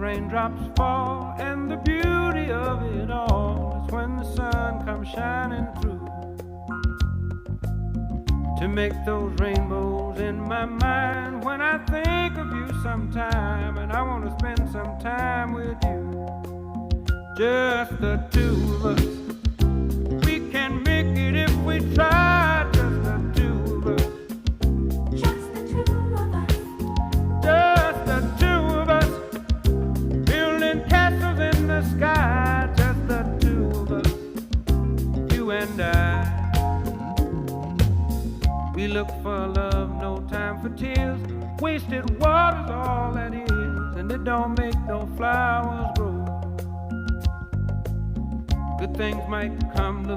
raindrops fall, and the beauty of it all is when the sun comes shining through to make those rainbows in my mind. When I think of you sometime, and I want to spend some time with you, just the two of us. We can make it if we try, just the two of us. Just the two of us. Just the two of us, building castles in the sky. Just the two of us, you and I. We look for love, no time for tears. Wasted water's all that is, and it don't make no flowers grow. Good things might come to